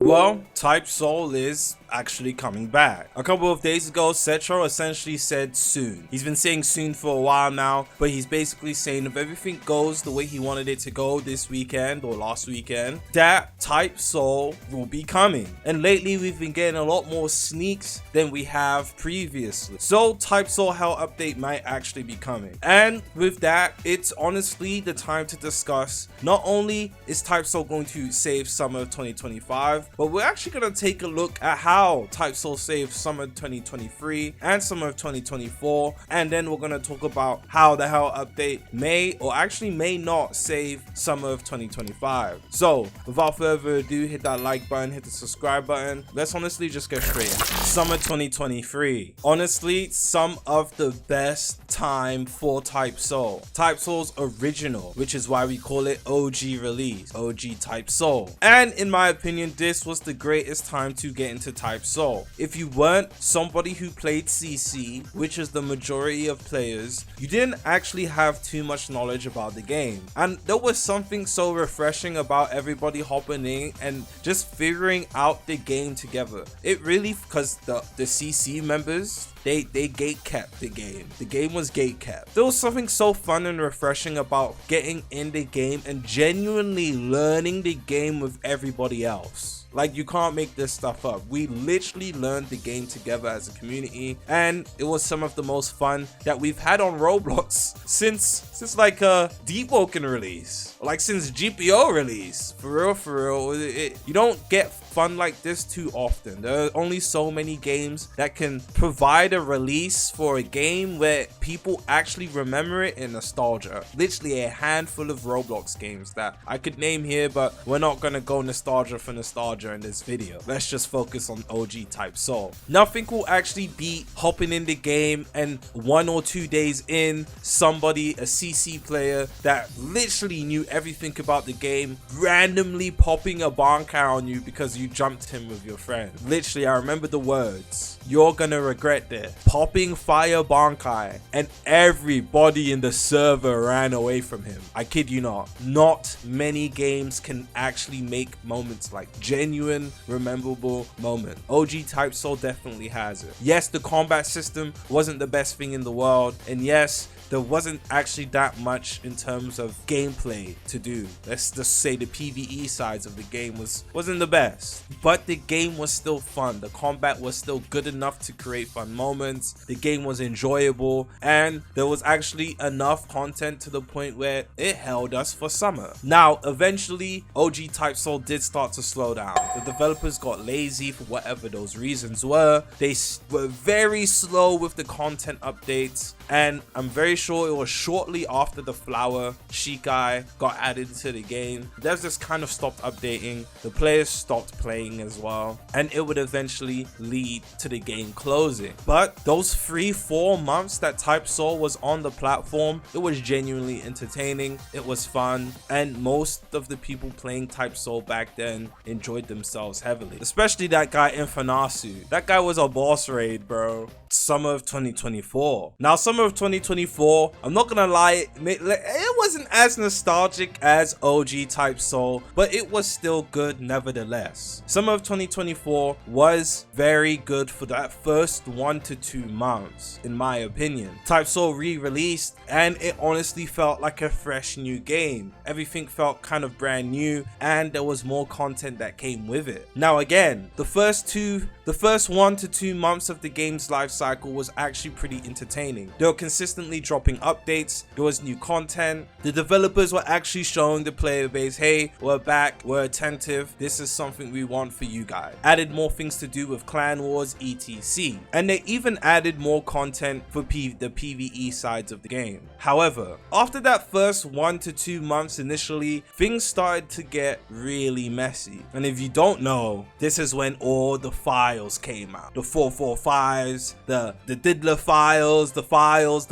Well, Type Soul is actually coming back. A couple of days ago, Cetro essentially said soon. He's been saying soon for a while now, but he's basically saying if everything goes the way he wanted it to go this weekend or last weekend, that Type Soul will be coming. And lately, we've been getting a lot more sneaks than we have previously. So Type Soul Hell update might actually be coming. And with that, it's honestly the time to discuss not only is Type Soul going to save summer of 2025, but we're actually going to take a look at how Type Soul saved summer 2023 and summer of 2024, and then we're going to talk about how the Hell update may or actually may not save summer of 2025. So without further ado, hit that like button, hit the subscribe button. Let's honestly just get straight in. Summer 2023, honestly some of the best time for Type Soul. Type Soul's original, which is why we call it OG release, OG Type Soul. And in my opinion, this was the greatest time to get into Type Soul. If you weren't somebody who played CC, which is the majority of players, you didn't actually have too much knowledge about the game. And there was something so refreshing about everybody hopping in and just figuring out the game together. It really, because the CC members, they gate kept the game. The game was gate kept. There was something so fun and refreshing about getting in the game and genuinely learning the game with everybody else. Like, you can't make this stuff up. We literally learned the game together as a community, and it was some of the most fun that we've had on Roblox since like a Deep Woken release, like since GPO release. For real, you don't get fun like this too often. There are only so many games that can provide a release for a game where people actually remember it in nostalgia. Literally a handful of Roblox games that I could name here, but we're not gonna go nostalgia for nostalgia in this video. Let's just focus on OG Type Soul. Nothing will actually beat hopping in the game and 1 or 2 days in, somebody, a CC player that literally knew everything about the game, randomly popping a bankai on you because you jumped him with your friend. Literally, I remember the words. You're gonna regret this. Popping fire bankai, and everybody in the server ran away from him. I kid you not. Not many games can actually make moments like genuine, rememberable moment. OG Type Soul definitely has it. Yes, the combat system wasn't the best thing in the world, and yes, there wasn't actually that much in terms of gameplay to do. Let's just say the PvE sides of the game wasn't the best, but the game was still fun. The combat was still good enough to create fun moments. The game was enjoyable, and there was actually enough content to the point where it held us for summer. Now, eventually, OG Type Soul did start to slow down. The developers got lazy for whatever those reasons were. They were very slow with the content updates, and I'm very sure it was shortly after the flower Shikai got added to the game. Devs just kind of stopped updating, the players stopped playing as well, and it would eventually lead to the game closing. But those 3-4 months that Type Soul was on the platform, it was genuinely entertaining, it was fun, and most of the people playing Type Soul back then enjoyed themselves heavily, especially that guy Infanasu. That guy was a boss raid, bro. Summer of 2024. Now, summer of 2024, I'm not gonna lie, it wasn't as nostalgic as OG Type Soul, but it was still good nevertheless. Summer of 2024 was very good for that first 1 to 2 months, in my opinion. Type Soul re-released, and it honestly felt like a fresh new game. Everything felt kind of brand new, and there was more content that came with it. Now again, the first 1 to 2 months of the game's life cycle was actually pretty entertaining. They were consistently dropping updates, there was new content, the developers were actually showing the player base, hey, we're back, we're attentive, this is something we want for you guys. Added more things to do with clan wars, etc. And they even added more content for the PvE sides of the game. However, after that first 1 to 2 months initially, things started to get really messy. And if you don't know, this is when all the files came out. The 445s, the Diddler files, the files,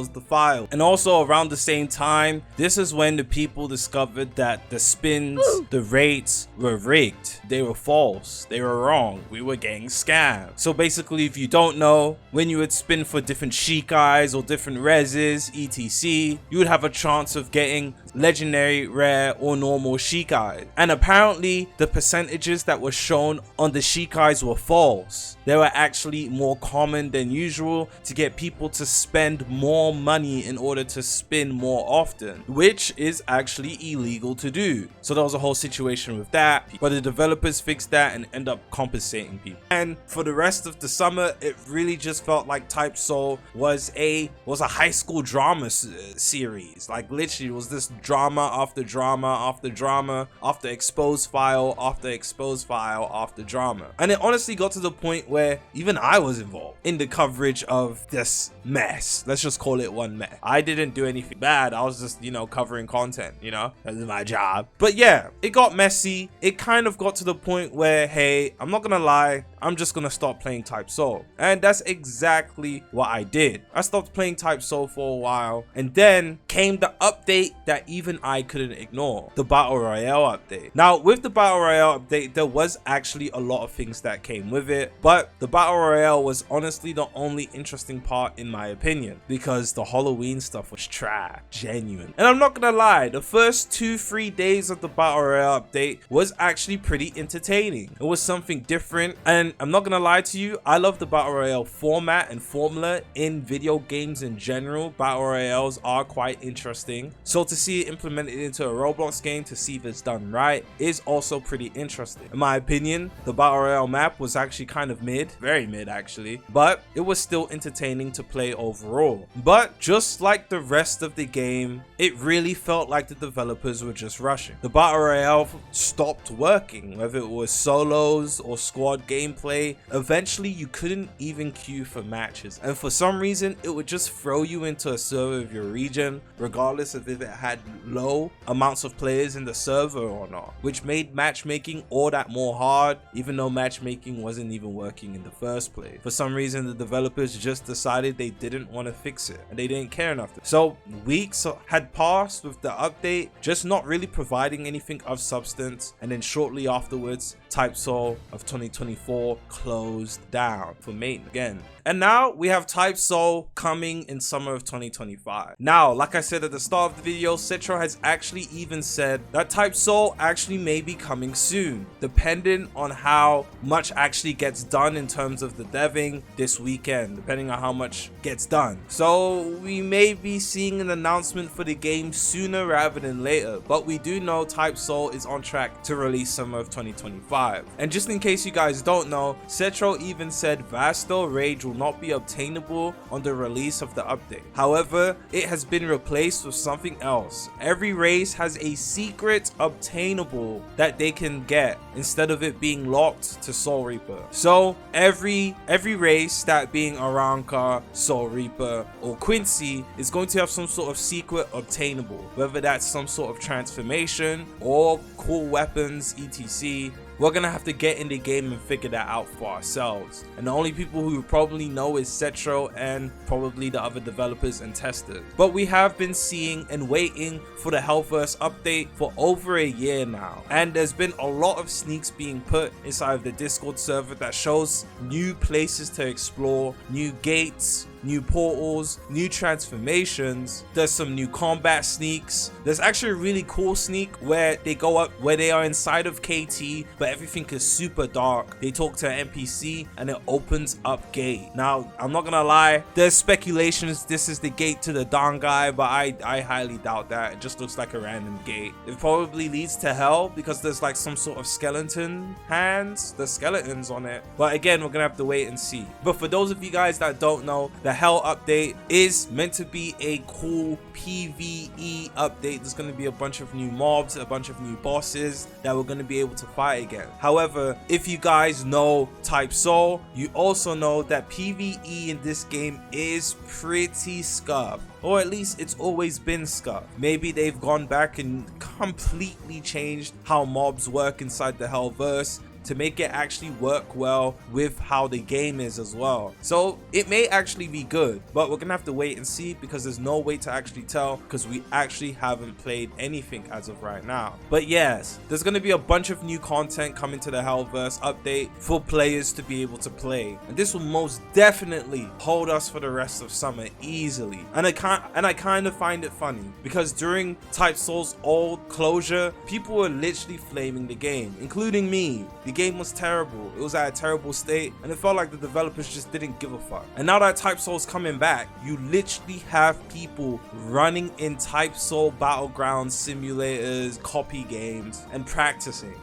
closed the file. And also around the same time, this is when the people discovered that the spins, the rates were rigged. They were false. They were wrong. We were getting scammed. So basically, if you don't know, when you would spin for different Shikais or different reses, etc, you would have a chance of getting legendary, rare, or normal Shikai. And apparently the percentages that were shown on the Shikais were false. They were actually more common than usual to get people to spend more money in order to spin more often, which is actually illegal to do. So there was a whole situation with that, but the developers fixed that and end up compensating people. And for the rest of the summer, it really just felt like Type Soul was a high school drama series. Like literally, it was this drama after drama after drama after exposed file after exposed file after drama. And it honestly got to the point where even I was involved in the coverage of this mess. Let's just call it one mess. I didn't do anything bad. I was just, covering content, that was my job. But yeah, it got messy. It kind of got to the point where, hey, I'm not gonna lie, I'm just gonna stop playing Type Soul. And that's exactly what I did. I stopped playing Type Soul for a while, and then came the update that even I couldn't ignore, the Battle Royale update. Now, with the Battle Royale update, there was actually a lot of things that came with it, but the Battle Royale was honestly the only interesting part in my opinion, because the Halloween stuff was trash, genuine. And I'm not gonna lie, the first 2-3 days of the Battle Royale update was actually pretty entertaining. It was something different, and I'm not gonna lie to you, I love the Battle Royale format and formula in video games in general. Battle Royales are quite interesting, so to see it implemented into a Roblox game, to see if it's done right, is also pretty interesting. In my opinion, the Battle Royale map was actually kind of mid, very mid actually, but it was still entertaining to play overall. But just like the rest of the game, it really felt like the developers were just rushing. The Battle Royale stopped working, whether it was solos or squad gameplay. Eventually you couldn't even queue for matches, and for some reason it would just throw you into a server of your region regardless of if it had low amounts of players in the server or not, which made matchmaking all that more hard, even though matchmaking wasn't even working in the first place. For some reason the developers just decided they didn't want to fix it, and they didn't care enough so weeks had passed with the update just not really providing anything of substance, and then shortly afterwards Type Soul of 2024 closed down for maintenance again. And now we have Type Soul coming in summer of 2025. Now, like I said at the start of the video, Citro has actually even said that Type Soul actually may be coming soon, depending on how much actually gets done in terms of the deving this weekend, depending on how much gets done. So we may be seeing an announcement for the game sooner rather than later, but we do know Type Soul is on track to release summer of 2025. And just in case you guys don't know, Citro even said Vasto Rage will not be obtainable on the release of the update. However, it has been replaced with something else. Every race has a secret obtainable that they can get instead of it being locked to Soul Reaper. So every race, that being Aranka, Soul Reaper, or Quincy, is going to have some sort of secret obtainable, whether that's some sort of transformation or cool weapons, etc. We're gonna have to get in the game and figure that out for ourselves, and the only people who probably know is Citro and probably the other developers and testers. But we have been seeing and waiting for the Hellverse update for over a year now, and there's been a lot of sneaks being put inside of the Discord server that shows new places to explore, new gates, new portals, new transformations. There's some new combat sneaks. There's actually a really cool sneak where they go up, where they are inside of KT, but everything is super dark. They talk to an NPC and it opens up gate. Now, I'm not gonna lie, there's speculations this is the gate to the Don guy, but I highly doubt that. It just looks like a random gate. It probably leads to hell because there's like some sort of skeleton hands. There's skeletons on it. But again, we're gonna have to wait and see. But for those of you guys that don't know, the Hell update is meant to be a cool PvE update. There's going to be a bunch of new mobs, a bunch of new bosses that we're going to be able to fight again. However, if you guys know Type Soul, you also know that PvE in this game is pretty scuffed, or at least it's always been scuffed. Maybe they've gone back and completely changed how mobs work inside the Hellverse, to make it actually work well with how the game is as well. So it may actually be good, but we're gonna have to wait and see, because there's no way to actually tell, because we actually haven't played anything as of right now. But yes, there's gonna be a bunch of new content coming to the Hellverse update for players to be able to play, and this will most definitely hold us for the rest of summer easily. And I kind of find it funny, because during Type Soul's old closure, people were literally flaming the game, including me. The game was terrible, it was at a terrible state, and it felt like the developers just didn't give a fuck. And now that Type Soul's coming back, you literally have people running in Type Soul Battleground simulators, copy games, and practicing.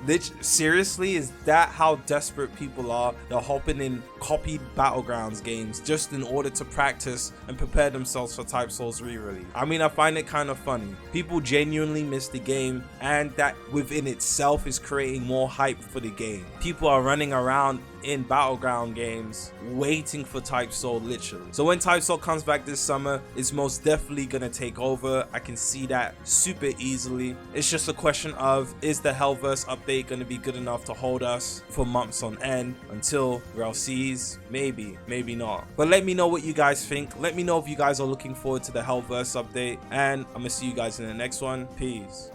Seriously, is that how desperate people are? They're hopping in copied Battlegrounds games just in order to practice and prepare themselves for Type Soul's re-release. I mean, I find it kind of funny. People genuinely miss the game, and that within itself is creating more hype for the game. People are running around in Battleground games waiting for Type Soul, literally. So when Type Soul comes back this summer, it's most definitely gonna take over. I can see that super easily. It's just a question of, is the Hellverse update gonna be good enough to hold us for months on end until Rel sees? Maybe, maybe not. But let me know what you guys think. Let me know if you guys are looking forward to the Hellverse update, and I'm gonna see you guys in the next one. Peace.